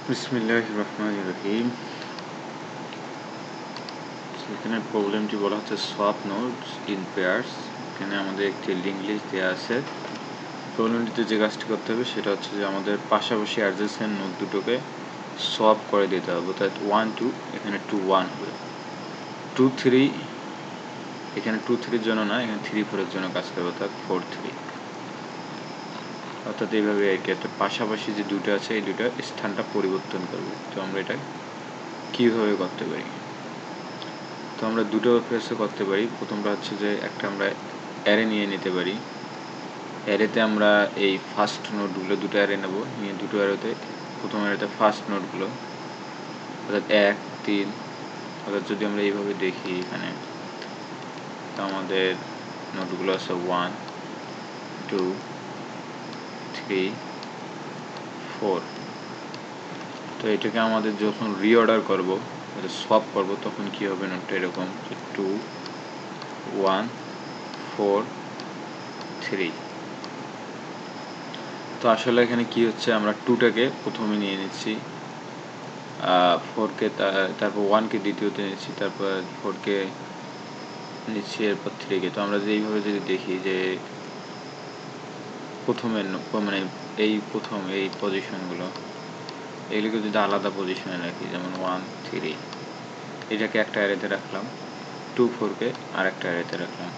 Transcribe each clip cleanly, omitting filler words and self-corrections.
বিসমিল্লাহির রহমানির রহিম। এখানে প্রবলেমটি বলা হচ্ছে সোয়াপ নোডস ইন পেয়ার্স। এখানে আমাদের একটি লিঙ্ক লিস্ট দেওয়া আছে। প্রবলেমটিতে যে কাজটি করতে হবে সেটা হচ্ছে যে আমাদের পাশাপাশি অ্যাডজেসেন্ট নোড দুটোকে সোয়াপ করে দিতে হবে। অর্থাৎ 1 2 এখানে 2 1 হবে, 2 3 এখানে 2 3 জন্য না, এখানে 3 4 এর জন্য কাজ করবে, অর্থাৎ 4 3। অর্থাৎ এইভাবে আর কি, একটা পাশাপাশি যে দুটো আছে এই দুটো স্থানটা পরিবর্তন করবে। তো আমরা এটা কীভাবে করতে পারি? তো আমরা দুটো ফেসে করতে পারি। প্রথমটা হচ্ছে যে একটা আমরা অ্যারে নিয়ে নিতে পারি। অ্যারেতে আমরা এই ফার্স্ট নোডগুলো দুটো অ্যারে নেব, নিয়ে দুটো অ্যারেতে প্রথম অ্যারেতে ফার্স্ট নোডগুলো অর্থাৎ 1 3, অর্থাৎ যদি আমরা এইভাবে দেখি এখানে, তো আমাদের নোডগুলো আছে 1 2 3 4। তো এটাকে আমাদের যখন রিঅর্ডার করব, সোয়াপ করব, তখন কী হবে? নোটটা এরকম 2 1 4 3। তো আসলে এখানে কি হচ্ছে, আমরা 2টাকে প্রথমে নিয়ে নিচ্ছি, 4কে তারপর 1কে দ্বিতীয়তে নিচ্ছি, তারপর 4কে নিচ্ছি, এরপর 3কে। তো আমরা এইভাবে যদি দেখি যে প্রথমের মানে প্রথম এই পজিশনগুলো এগুলোকে যদি আলাদা পজিশনে রাখি, যেমন 1 3 এটাকে একটা অ্যারেতে রাখলাম, 2 4কে আর একটা অ্যারেতে রাখলাম।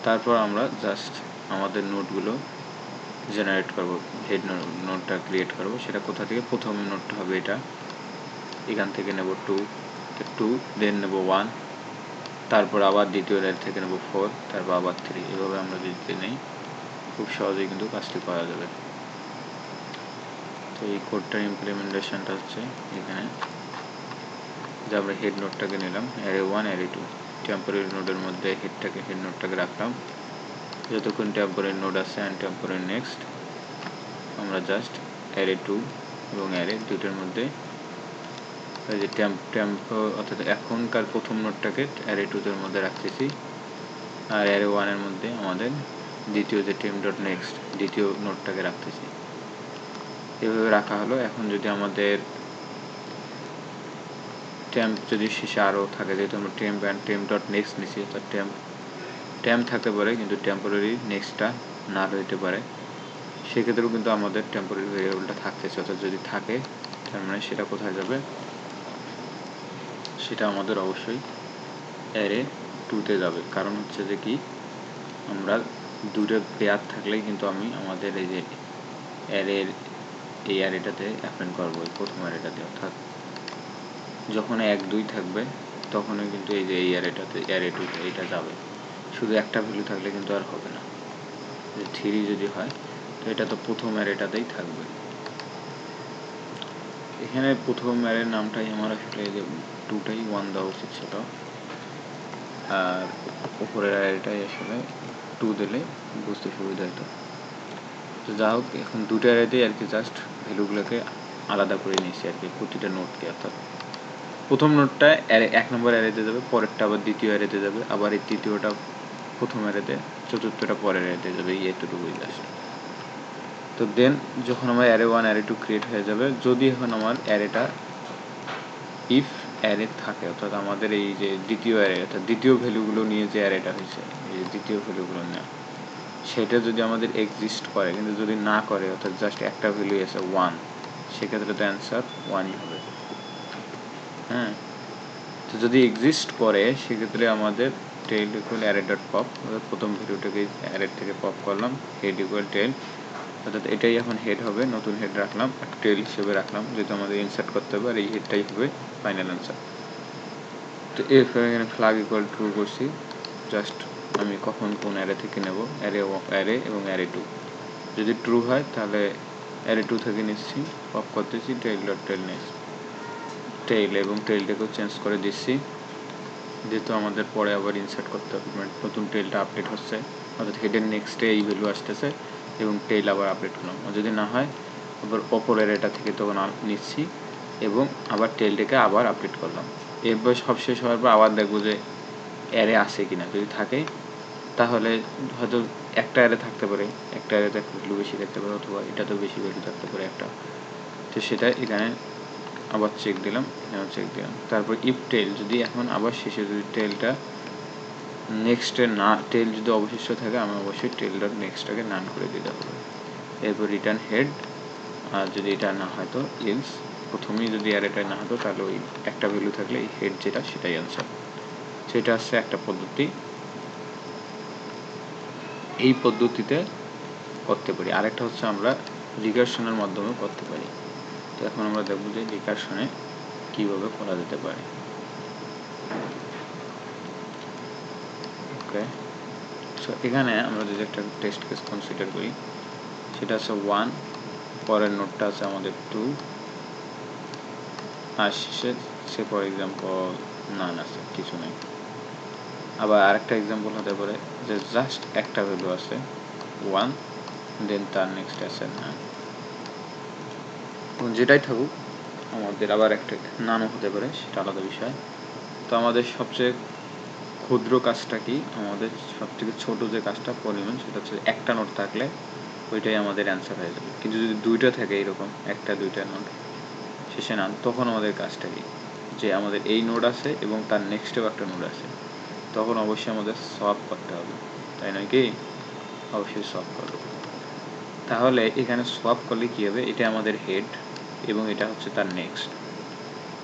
তারপর আমরা জাস্ট আমাদের নোটগুলো জেনারেট করব, হেড নোটটা ক্রিয়েট করব। সেটা কোথা থেকে? প্রথম নোটটা হবে এটা, এখান থেকে নেব 2 দেন নেব 1, তারপর আবার দ্বিতীয় অ্যারে থেকে নেব 4, তারপর আবার 3। এভাবে আমরা যদি নেই খুব সহজেই কিন্তু কাজটি করা যাবে। তো এই কোডটার ইমপ্লিমেন্টেশনটা হচ্ছে এখানে যে আমরা হেড নোটটাকে নিলাম, অ্যারে 1 অ্যারে 2, টেম্পোরারি নোডের মধ্যে হেড নোটটাকে রাখলাম। যতক্ষণ টেম্পোরারি নোড আছে অ্যান্ড টেম্পোরারি নেক্সট, আমরা জাস্ট অ্যারে 2 এবং অ্যারে 2টার মধ্যে এই যে অর্থাৎ এখনকার প্রথম নোটটাকে অ্যারে 2দের মধ্যে রাখতেছি, আর অ্যারে 1-এর মধ্যে আমাদের দ্বিতীয় যে temp.next দ্বিতীয় নোটটাকে রাখতেছি। এভাবে রাখা হলো। এখন যদি আমাদের টেম্প যদি শেষে আরও থাকে, যেহেতু আমরা টেম্প অ্যান্ড temp.next নিচ্ছি, অর্থাৎ টেম্প থাকতে পারে কিন্তু টেম্পোরারি নেক্সটটা না হইতে পারে, সেক্ষেত্রেও কিন্তু আমাদের টেম্পোরারি ভেরিয়েবলটা থাকতেছে। অর্থাৎ যদি থাকে তার মানে সেটা কোথায় যাবে? সেটা আমাদের অবশ্যই অ্যারে 2তে যাবে। কারণ হচ্ছে যে কি, আমরা দুটো পেয়ার থাকলেই কিন্তু আমি আমাদের এই যে অ্যারের এই অ্যারেটাতে অ্যাপেন্ড করবো, প্রথম অ্যারেটাতে। অর্থাৎ যখন 1 2 থাকবে তখনই কিন্তু এই যে এই অ্যারেটাতে অ্যারে 2তে এটা যাবে। শুধু একটা ভ্যালু থাকলে কিন্তু আর হবে না। যে 3 যদি হয় তো এটা তো প্রথম অ্যারেটাতেই থাকবে। এখানে প্রথম অ্যারের নামটাই আমার আসলে এই যে 2টাই 1 দেওয়া উচিত ছিল, আর উপরের অ্যারেটাই আসলে 2 দিলে বুঝতে সুবিধা হতো। তো যা হোক, এখন দুটো অ্যারেতেই আর কি জাস্ট ভ্যালুগুলোকে আলাদা করে নিয়েছি আর কি, প্রতিটা নোটকে। অর্থাৎ প্রথম নোটটা অ্যারে 1 নম্বর অ্যারেতে যাবে, পরেরটা আবার দ্বিতীয় অ্যারেতে যাবে, আবার এই তৃতীয়টা প্রথম অ্যারেতে, চতুর্থটা পরের অ্যারেতে যাবে, এই এতটুকুই জাস্ট। তো দেন যখন আমার অ্যারে 1 অ্যারে 2 ক্রিয়েট হয়ে যাবে, যদি এখন আমার অ্যারেটা ইফ অ্যারে থাকে, অর্থাৎ আমাদের এই যে দ্বিতীয় অ্যারে, অর্থাৎ দ্বিতীয় ভ্যালুগুলো নিয়ে যে অ্যারেটা হয়েছে, এই যে দ্বিতীয় ভ্যালুগুলো নেওয়া, সেটা যদি আমাদের এক্সিস্ট করে, কিন্তু যদি না করে, অর্থাৎ জাস্ট একটা ভ্যালু আছে 1, সেক্ষেত্রে তো অ্যান্সার 1ই হবে। হ্যাঁ, তো যদি এক্সিস্ট করে সেক্ষেত্রে আমাদের টেল ইকুয়াল অ্যারে ডট পপ, অর্থাৎ প্রথম ভ্যালুটাকে অ্যারের থেকে পপ করলাম, হেড ইকুয়াল টেল, অর্থাৎ এটাই এখন হেড হবে, নতুন হেড রাখলাম, টেল হিসেবে রাখলাম, যেহেতু আমাদের ইনসার্ট করতে হবে, আর এই হেডটাই হবে ফাইনাল অ্যান্সার। তো এরপরে এখানে ফ্ল্যাগ ইকুয়াল ট্রু করছি, জাস্ট আমি কখন কোন অ্যারে থেকে নেব, অ্যারে এবং অ্যারে 2 যদি ট্রু হয় তাহলে অ্যারে 2 থেকে নিচ্ছি, পপ করতেছি টেল ডট টেল নেক্সট টেল, এবং টেলটাকেও চেঞ্জ করে দিচ্ছি, যেহেতু আমাদের পরে আবার ইনসার্ট করতে হবে, মানে নতুন টেলটা আপডেট হচ্ছে, অর্থাৎ হেডের নেক্সটে এই ভ্যালু আসতেছে এবং টেল আবার আপডেট করলাম। যদি না হয় আবার অপরের এটা থেকে তখন নিচ্ছি এবং আবার টেলটাকে আবার আপডেট করলাম। এরপর সব শেষ হওয়ার পর আবার দেখবো যে অ্যারে আসে কিনা, যদি থাকে তাহলে হয়তো একটা অ্যারে থাকতে পারে, একটা অ্যারেতে একটা ভ্যালু বেশি থাকতে পারে, অথবা এটাতেও বেশি ভ্যালু থাকতে পারে একটা, তো সেটা এখানে আবার চেক দিলাম, এখানেও চেক দিলাম। তারপর ইফ টেল, যদি এখন আবার শেষে যদি টেলটা নেক্সটে না, টেল যদি অবশিষ্ট থাকে আমি অবশ্যই টেল ডট নেক্সটটাকে নান করে দিতে হবে। এরপর রিটার্ন হেড, আর যদি এটা না হয় তো এলস, প্রথমেই যদি আর এটা না হতো তাহলে ওই একটা ভ্যালু থাকলে এই হেড যেটা সেটাই অ্যান্সার। সেটা হচ্ছে একটা পদ্ধতি, এই পদ্ধতিতে করতে পারি। আরেকটা হচ্ছে আমরা রিকারশনের মাধ্যমেও করতে পারি। তো এখন আমরা দেখব যে রিকারশনে কীভাবে করা যেতে পারে। ওকে, সো এখানে আমরা যদি একটা টেস্ট কেস কনসিডার করি, সেটা হচ্ছে 1, পরের নোটটা আছে আমাদের 2, আর শেষে সে ফর এক্সাম্পল নান আছে, কিছু নেই। আবার আরেকটা এক্সাম্পল হতে পারে যে জাস্ট একটা ভ্যালু আছে 1, দেন তার নেক্সট আছে নান। যেটাই থাকুক আমাদের আবার একটা নানও হতে পারে, সেটা আলাদা বিষয়। তো আমাদের সবচেয়ে ক্ষুদ্র কাজটা কি, আমাদের সবথেকে ছোট যে কাজটা পরিমাণ, সেটা হচ্ছে একটা নোট থাকলে ওইটাই আমাদের অ্যান্সার হয়ে যাবে। কিন্তু যদি দুইটা থাকে এরকম একটা দুইটা নোট শেষে নান, তখন আমাদের কাজটা কি, যে আমাদের এই নোড আছে এবং তার নেক্সটেও একটা নোড আছে, তখন অবশ্যই আমাদের সলভ করতে হবে, তাই নয় কি? অবশ্যই সলভ করবে। তাহলে এখানে সলভ করলে কী হবে, এটা আমাদের হেড এবং এটা হচ্ছে তার নেক্সট।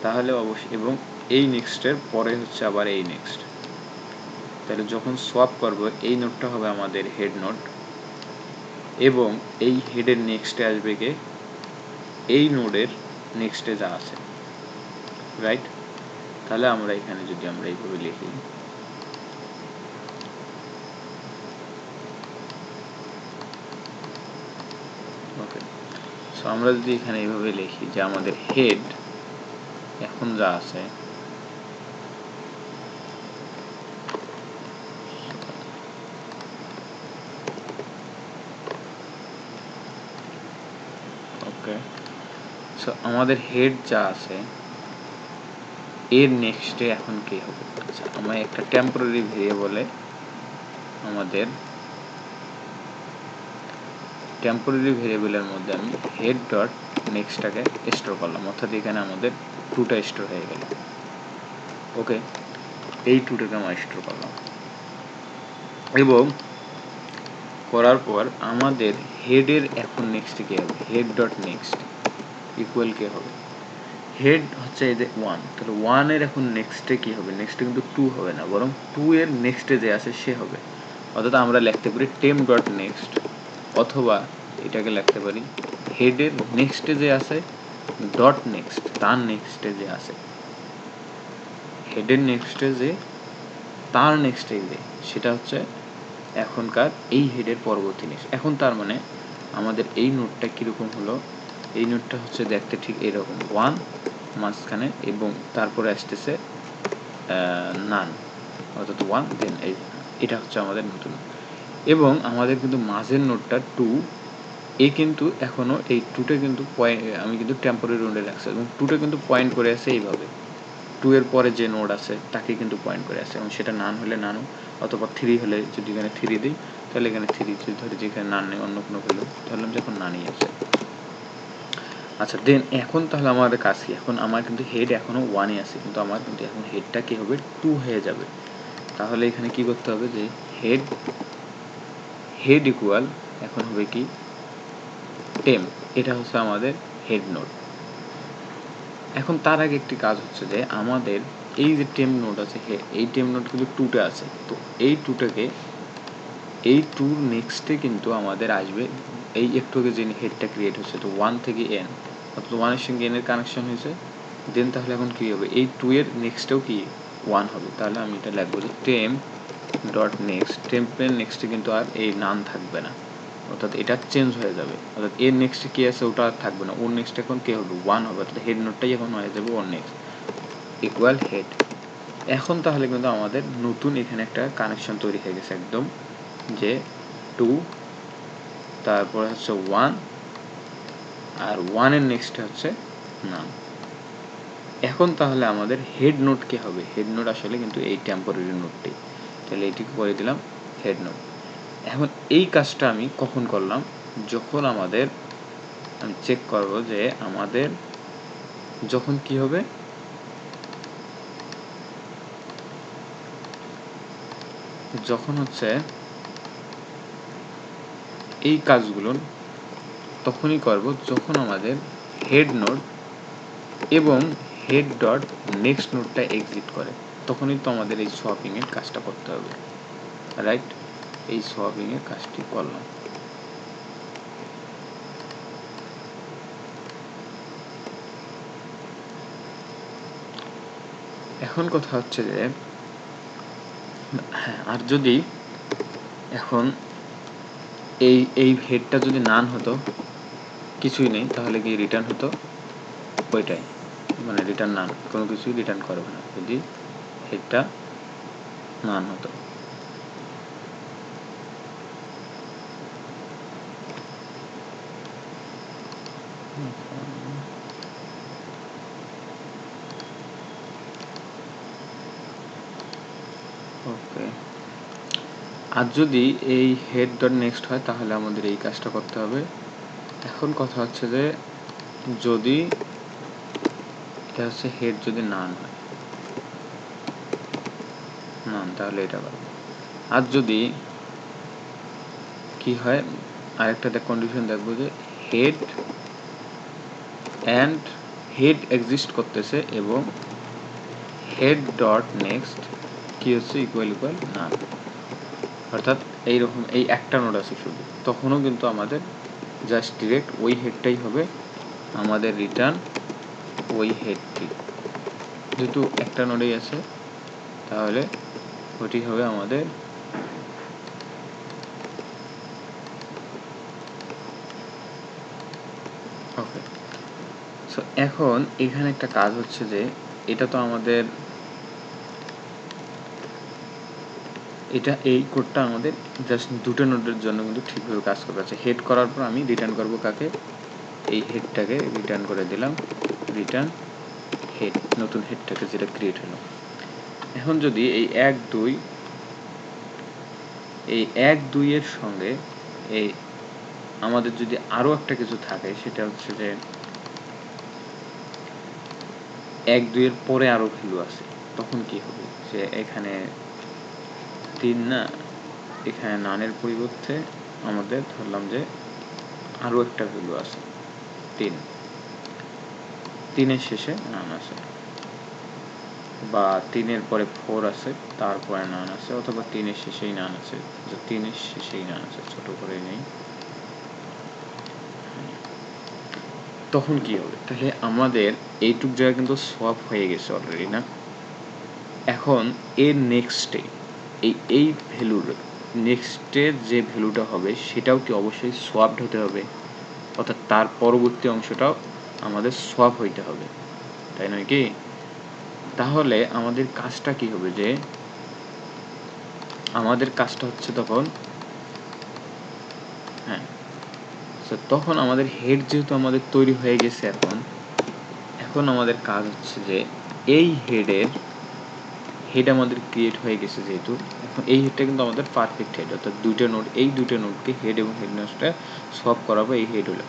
তাহলে অবশ্যই, এবং এই নেক্সটের পরে হচ্ছে আবার এই নেক্সট। তাহলে যখন সোয়াপ করব এই নোটটা হবে আমাদের হেড নোট, এবং এই হেডের নেক্সটে আসবে কে, এই নোডের নেক্সটে যা আছে, রাইট? তাহলে আমরা এখানে যদি আমরা এইভাবে লিখি, ওকে, সো আমরা যদি এখানে এইভাবে লিখি যে আমাদের হেড এখন যা আছে, ওকে, সো আমাদের হেড যা আছে এর নেক্সটে এখন কি হবে? আচ্ছা, আমরা একটা টেম্পোরারি ভেরিয়েবলে আমাদের টেম্পোরারি ভেরিয়েবলের মধ্যে আমি হেড ডট নেক্সটটাকে স্টোর করলাম, অর্থাৎ এখানে আমাদের 2টা স্টোর হয়ে গেল। ওকে, এই 2টাকে আমরা স্টোর করলাম, এবং করার পর আমাদের হেডের এখন নেক্সট কি হবে, হেড ডট নেক্সট ইকুয়াল কে হবে, হেড হচ্ছে এই যে 1, তাহলে 1-এর এখন নেক্সটে কি হবে, নেক্সটে কিন্তু 2 হবে না, বরং 2-এর নেক্সটে যে আছে সে হবে। অর্থাৎ আমরা লিখতে পারি টেম ডট নেক্সট, অথবা এটাকে লিখতে পারি হেডের নেক্সটে যে আছে ডট নেক্সট, তার নেক্সটে যে আছে, হেডের নেক্সটে যে তার নেক্সটে যে, সেটা হচ্ছে এখনকার এই হেডের পরবর্তী নেক্সট। এখন তার মানে আমাদের এই নোটটা কীরকম হলো, এই নোটটা হচ্ছে দেখতে ঠিক এরকম, 1 মাঝখানে এবং তারপরে আসতেছে নান, অর্থাৎ 1 দেন এটা হচ্ছে আমাদের নতুন। এবং আমাদের কিন্তু মাঝের নোটটা 2, এ কিন্তু এখনও এই 2টা কিন্তু আমি কিন্তু টেম্পোরারি নোডে রাখছি, এবং 2টা কিন্তু পয়েন্ট করে আছে এইভাবে, 2 এর পরে যে নোড আছে তাকে কিন্তু পয়েন্ট করে আছে, এবং সেটা নান হলে নানও, অথবা 3 হলে যদি এখানে 3 দিই তাহলে এখানে 3, যদি ধরি যে এখানে নান নেই অন্য কোনো ভ্যালু, ধরলাম যখন নানই আছে। আচ্ছা, দেন এখন তাহলে আমাদের কাজ কি, এখন আমার কিন্তু হেড এখনও 1-ই আছে, কিন্তু আমার কিন্তু এখন হেডটা কী হবে, 2 হয়ে যাবে। তাহলে এখানে কি করতে হবে, যে হেড ইকুয়াল এখন হবে কি টেম, এটা হচ্ছে আমাদের হেড নোড। এখন তার আগে একটি কাজ হচ্ছে যে আমাদের এই যে টেম নোড আছে, এই টেম নোড কিন্তু 2টা আছে, তো এই 2টাকে, এই 2 নেক্সটে কিন্তু আমাদের আসবে এই একটু আগে যে হেডটা ক্রিয়েট হচ্ছে, তো 1 থেকে n, অর্থাৎ 1-এর সঙ্গে n-এর কানেকশন হয়েছে, দেন তাহলে এখন কী হবে, এই 2 এর নেক্সটেও কি 1 হবে। তাহলে আমি এটা লিখবো যে টেম ডট নেক্সট, টেম্পের নেক্সটে কিন্তু আর এই নান থাকবে না, অর্থাৎ এটা চেঞ্জ হয়ে যাবে, অর্থাৎ এর নেক্সটে কী আছে ওটা আর থাকবে না, ওর নেক্সট এখন কে হবে, 1 হবে, অর্থাৎ হেড নোটটাই এখন হয়ে যাবে ওর নেক্সট ইকুয়াল হেড। এখন তাহলে কিন্তু আমাদের নতুন এখানে একটা কানেকশন তৈরি হয়ে গেছে একদম, যে 2, তারপরে হচ্ছে 1, আর 1-এর নেক্সটে হচ্ছে নান। এখন তাহলে আমাদের হেড নোট কে হবে, হেড নোট আসলে কিন্তু এই টেম্পোরারি নোটটি, তাহলে এটিকে করে দিলাম হেড নোট। এখন এই কাজটা আমি কখন করলাম, যখন আমাদের আমি চেক করব যে আমাদের যখন কি হবে, যখন হচ্ছে এই কাজগুলো তখনই করব যখন আমাদের হেড নোড এবং হেড ডট নেক্সট নোডটা এক্সিট করে, তখনই তো আমাদের এই সোয়াপিং এর কাজটা করতে হবে, রাইট? এই সোয়াপিং এর কাজটি করলাম। এখন কথা হচ্ছে যে আর যদি এখন এই হেডটা যদি নান হতো, কিছুই নেই, তাহলে কি রিটার্ন হতো ওইটাই, মানে রিটার্ন নান, কোনো কিছুই রিটার্ন করবে না যদি হেডটা নান হতো। ওকে, আর যদি এই হেড ডট নেক্সট হয় তাহলে আমাদের এই কাজটা করতে হবে। এখন কথা হচ্ছে যে যদি এটা হচ্ছে হেড যদি নান হয়, নান, তাহলে এটা করবো। আর যদি কি হয়, আরেকটা কন্ডিশন দেখবো যে হেড অ্যান্ড হেড এক্সিস্ট করতেছে এবং হেড ডট নেক্সট কি হচ্ছে ইকুয়াল নান, অর্থাৎ এইরকম এই একটা নোড আছে শুধু, তখনও কিন্তু আমাদের জাস্ট ডিরেক্ট ওই হেডটাই হবে আমাদের রিটার্ন, ওই হেডটি যেহেতু একটা নোডেই আছে তাহলে ওটি হবে আমাদের ওকে। সো এখন এখানে একটা কাজ হচ্ছে যে এটা তো আমাদের এটা এই কোডটা আমাদের জাস্ট দুটো নোডের জন্য কিন্তু ঠিকভাবে কাজ করবে। আছে হেড করার পর আমি রিটার্ন করব কাকে, এই হেডটাকে রিটার্ন করে দিলাম, রিটার্ন হেড, নতুন হেডটাকে যেটা ক্রিয়েট হলো। এখন যদি এই 1 2 এর সঙ্গে এই আমাদের যদি আরও একটা কিছু থাকে, সেটা হচ্ছে যে 1 2 এর পরে আরও ভ্যালু আছে, তখন কি হবে, যে এখানে 3 না, এখানে নানের পরিবর্তে আমাদের ধরলাম যে আরও একটা ভ্যালু আছে 3, 3-এর শেষে নান আছে, বা 3-এর পরে 4 আছে, তারপরে নান আছে, অথবা 3-এর শেষেই নান আছে, যে 3-এর শেষেই নান আছে, ছোট করে নেই, তখন কি হবে? তাহলে আমাদের এইটুক জায়গা কিন্তু সোয়াপ হয়ে গেছে অলরেডি না। এখন এর নেক্সটে এই ভ্যালুর নেক্সটের যে ভ্যালুটা হবে সেটাও কি অবশ্যই সোয়াপড হতে হবে, অর্থাৎ তার পরবর্তী অংশটাও আমাদের সোয়াপ হইতে হবে, তাই নয় কি? তাহলে আমাদের কাজটা কি হবে, যে আমাদের কাজটা হচ্ছে তখন হ্যাঁ, তখন আমাদের হেড যেহেতু আমাদের তৈরি হয়ে গেছে, এখন আমাদের কাজ হচ্ছে যে এই হেড আমাদের ক্রিয়েট হয়ে গেছে যেহেতু, এখন এই হেডটা কিন্তু আমাদের পারফেক্ট হেড, অর্থাৎ দুইটা নোড, এই দুইটা নোডকে হেড এবং হেড নোডটা সলভ করাবো, এই হেড হলো।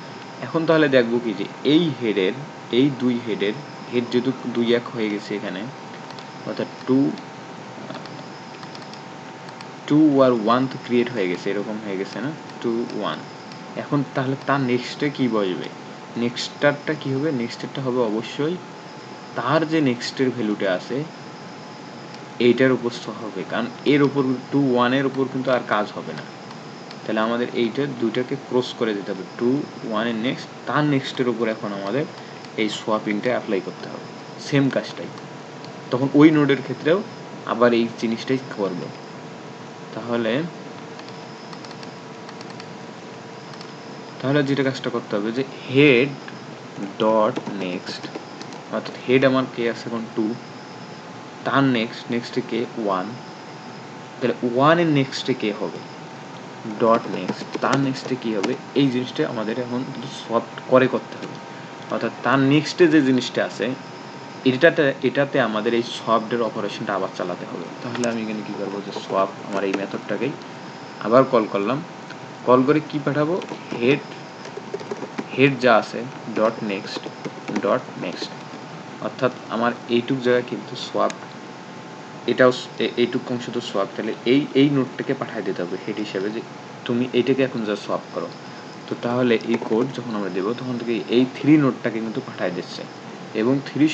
এখন তাহলে দেখবো কি যে এই হেডের, এই দুই হেডের হেড যেহেতু 2 1 হয়ে গেছে এখানে, অর্থাৎ 2 আর 1 তো ক্রিয়েট হয়ে গেছে, এরকম হয়ে গেছে না, 2 1। এখন তাহলে তার নেক্সটে কি বসবে, নেক্সটারটা কি হবে, নেক্সটারটা হবে অবশ্যই তার যে নেক্সটের ভ্যালুটা আছে এইটার উপর হবে, কারণ এর উপর 2 1 এর উপর কিন্তু আর কাজ হবে না, তাহলে আমাদের এইটা দুইটাকে ক্রস করে দিতে হবে, 2 1 এর নেক্সট, তার নেক্সটের উপর এখন আমাদের এই সোয়াপিংটা অ্যাপ্লাই করতে হবে, সেম কাজটাই, তখন ওই নোডের ক্ষেত্রেও আবার এই জিনিসটাই করব। তাহলে যেটা কাজটা করতে হবে যে হেড ডট নেক্সট, অর্থাৎ হেড আমার কে আছে এখন 2, তার নেক্সটে কে 1, তাহলে 1 এর নেক্সটে কে হবে ডট নেক্সট, তার নেক্সটে কি হবে, এই জিনিসটা আমাদের এখন সফট করে করতে হবে, অর্থাৎ তার নেক্সটে যে জিনিসটা আছে এটাতে আমাদের এই সফটের অপারেশনটা আবার চালাতে হবে। তাহলে আমি এখানে কি করবো, যে সোয়াপ আমার এই মেথডটাকেই আবার কল করলাম, কল করে কি পাঠাবো, হেড যা আছে ডট নেক্সট, অর্থাৎ আমার এইটুক জায়গায় কিন্তু সোয়াপ, এটাও এইটুক অংশ তো সোয়াপ, তাহলে এই নোটটাকে পাঠিয়ে দিতে হবে হেড হিসাবে যে তুমি এইটাকে এখন যা সোয়াপ করো। তো তাহলে এই কোড যখন আমরা দেবো তখন থেকে এই 3 নোটটাকে কিন্তু পাঠিয়ে দিচ্ছে, এবং 3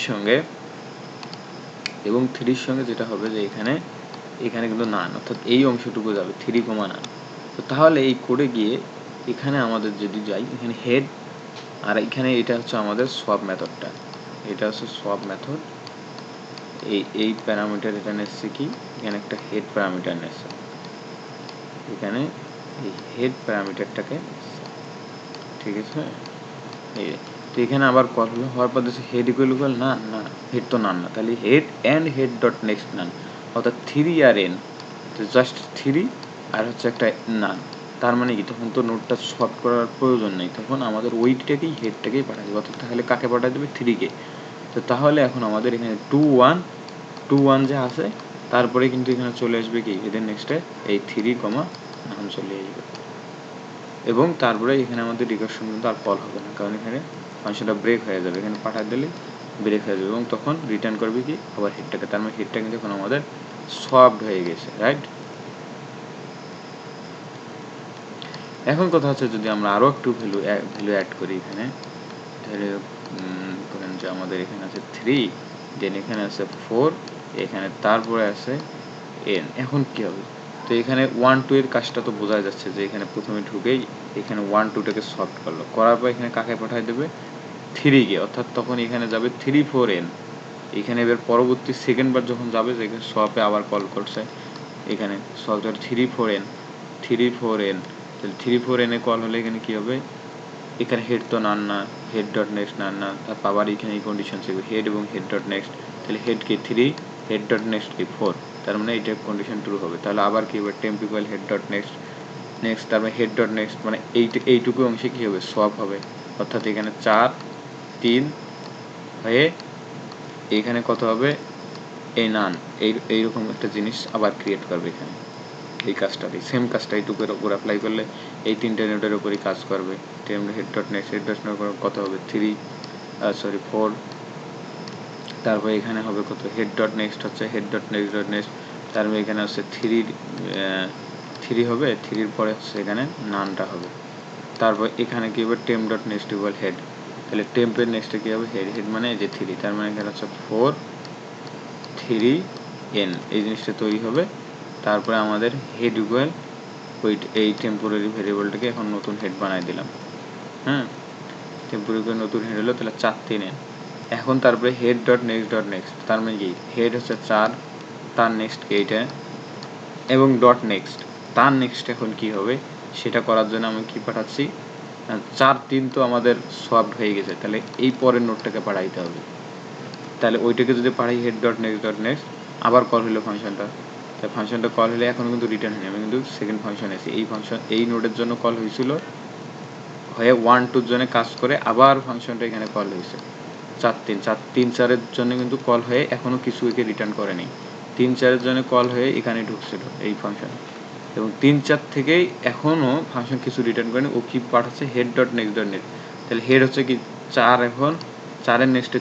সঙ্গে যেটা হবে যে এখানে কিন্তু নান, অর্থাৎ এই অংশটুকু যাবে 3, নান। তো তাহলে এই কোডে গিয়ে এখানে আমাদের যদি যাই, এখানে হেড, আর এখানে এটা হচ্ছে আমাদের সোয়াপ মেথডটা, এটা হচ্ছে সোয়াপ মেথড। এই প্যারামিটার এটা নেছে কি, এখানে একটা হেড প্যারামিটার নেছে, এখানে এই হেড প্যারামিটারটাকে, ঠিক আছে। তো এখানে আবার কল হলো, হওয়ার পর দিচ্ছে হেড ইকুয়াল নান, না হেড তো নান না, তাহলে head and head dot next none, অর্থাৎ 3 আর n, তো জাস্ট 3 আর হচ্ছে একটা নান। তার মানে কি, তখন তো নোটটা সলভ করার প্রয়োজন নেই, তখন আমাদের ওইটাকেই হেডটাকেই পাঠিয়ে দেবে, অর্থাৎ তাহলে কাকে পাঠিয়ে দেবে, 3-কে। তো তাহলে এখন আমাদের এখানে 2-1 যে আছে, তারপরে কিন্তু এখানে চলে আসবে কি, এদের নেক্সটে এই 3, নান চলে আসবে, এবং তারপরে এখানে আমাদের রিকারশন কিন্তু আর কল হবে না, কারণ এখানে ফাংশনটা ব্রেক হয়ে যাবে, এখানে পাঠিয়ে দিলে ব্রেক হয়ে যাবে, এবং তখন রিটার্ন করবে কি, আবার হেডটাকে। তার মানে হেডটা কিন্তু এখন আমাদের সলভড হয়ে গেছে, রাইট। এখন কথা হচ্ছে, যদি আমরা আরও একটু ভ্যালু অ্যাড করি, এখানে ধরে ধরেন যে আমাদের এখানে আছে 3, দেন এখানে আছে 4, এখানে তারপরে আছে n, এখন কি হবে, তো এখানে 1-2 এর কাজটা তো বোঝা যাচ্ছে যে এখানে প্রথমে ঢুকেই এখানে 1-2টাকে সলভ করলো, করার পর এখানে কাকে পাঠিয়ে দেবে, 3-কে, অর্থাৎ তখন এখানে যাবে 3-4n, এখানে এবার পরবর্তী সেকেন্ড বার যখন যাবে, যে সপে আবার কল করছে, এখানে সলভ 3-4n, তাহলে 3-4n এ কল হলে এখানে কি হবে, এখানে হেড তো নান না, হেড ডট নেক্সট নান না, তারপর আবার এখানে এই কন্ডিশন থাকবে হেড এবং হেড ডট নেক্সট, তাহলে হেড কি 3, হেড ডট নেক্সট কি 4, তার মানে এইটা কন্ডিশন ট্রু হবে। তাহলে আবার কি হবে, temp equal head dot next, তারপরে হেড ডট নেক্সট, মানে এইটুকু অংশে কি হবে, সোয়াপ হবে, অর্থাৎ এখানে 4-3 হয়ে এইখানে কত হবে, এই নান, এইরকম একটা জিনিস আবার ক্রিয়েট করবে এখানে, এই কাজটাকে, সেম কাজটা এইটুকুর উপর অ্যাপ্লাই করলে এই 3টে নোটের উপরই কাজ করবে। হেড ডট নেক্সট, কত হবে 4, তারপর এখানে হবে কত, হেড ডট নেক্সট হচ্ছে হেড ডট নেক্সট, তারপরে এখানে হচ্ছে 3 হবে, 3-র পরে হচ্ছে এখানে নানটা হবে, তারপর এখানে কি হবে, temp dot next equal head, তাহলে টেম্পের নেক্সটে কি হবে, হেড মানে এই যে 3, তার মানে এখানে হচ্ছে 4-3n, এই জিনিসটা তৈরি হবে। তারপরে আমাদের হেড ইকুয়াল এই টেম্পোরারি ভেরিয়েবলটাকে এখন নতুন হেড বানাই দিলাম, হ্যাঁ, টেম্পোরারি নতুন হেড হলো, তাহলে 4-3n। এখন তারপরে হেড ডট নেক্সট, তার মানে কি, হেড হচ্ছে 4, তার নেক্সট এইটা, এবং ডট নেক্সট, তার নেক্সট এখন কি হবে, সেটা করার জন্য আমি কি পাঠাচ্ছি, 4-3 তো আমাদের সলভড হয়ে গেছে, তাহলে এই পরের নোটটাকে পাঠাইতে হবে, তাহলে ওইটাকে যদি পাঠাই হেড ডট নেক্সট, আবার কল হলো ফাংশনটা, তাই ফাংশনটা কল হলে এখনও কিন্তু রিটার্ন হয়নি, আমি কিন্তু সেকেন্ড ফাংশন এসে এই নোডের জন্য কল হয়েছিল, হয়ে 1-2 জনে কাজ করে আবার ফাংশনটা এখানে কল হয়েছে, 4-4-এর জন্য কিন্তু কল হয়ে এখনও কিছু একে রিটার্ন করেনি, 3-4-এর জন্য কল হয়ে এখানে ঢুকছিল এই ফাংশন, এবং 3-4 থেকেই এখনও ফাংশন কিছু রিটার্ন করেনি, ও কি পাঠাচ্ছে, হেড ডট নেক্সট, তাহলে হেড হচ্ছে কি 4, এখন 4-এর নেক্সটে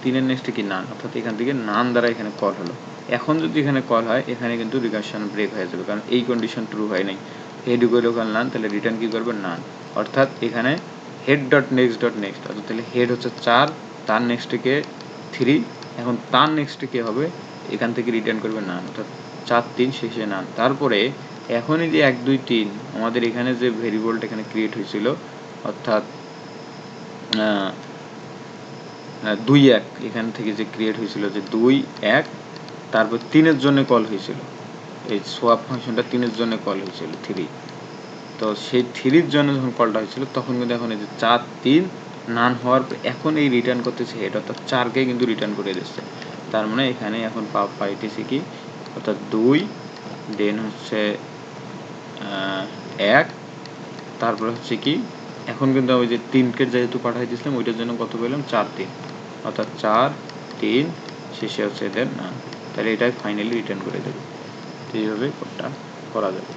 3-এর নেক্সটে কি নান, অর্থাৎ এখান থেকে নান দ্বারা এখানে কল হলো। এখন যদি এখানে কল হয়, এখানে কিন্তু রিকারশন ব্রেক হয়ে যাবে, কারণ এই কন্ডিশন ট্রু হয় নাই, হেড ইকুয়াল নান, তাহলে রিটার্ন কি করবে, নান, অর্থাৎ এখানে হেড ডট নেক্সট, অর্থাৎ তাহলে হেড হচ্ছে 4, তার নেক্সটে 3, এখন তার নেক্সটে কি হবে, এখান থেকে রিটার্ন করবে নান, অর্থাৎ 4-3 শেষে নান। তারপরে এখনই যে 1-2-3 আমাদের এখানে যে ভেরিয়েবলটা এখানে ক্রিয়েট হয়েছিল, অর্থাৎ 2-1 এখান থেকে যে ক্রিয়েট হয়েছিল, যে 2-1, তারপর 3-এর জন্য কল হয়েছিল, এই সোয়াপ ফাংশনটা 3-এর জন্য কল হয়েছিল 3, তো সেই 3-র জন্য যখন কলটা হয়েছিল, তখন কিন্তু এখন এই যে 4-3 নান হওয়ার পর এখন এই রিটার্ন করতেছে হেড, অর্থাৎ 4-কে কিন্তু রিটার্ন করে দিচ্ছে, তার মানে এখানে এখন পাইতেছি কি, অর্থাৎ 2, দেন হচ্ছে 1, তারপরে হচ্ছে কি, এখন কিন্তু আমি যে 3-কে যেহেতু পাঠাই দিয়েছিলাম, ওইটার জন্য কত পেলাম, 4-3, অর্থাৎ 4-3 শেষে হচ্ছে এদের নান, তাহলে এটাই ফাইনালি রিটার্ন করে দেবে। এইভাবে কোডটা করা যাবে।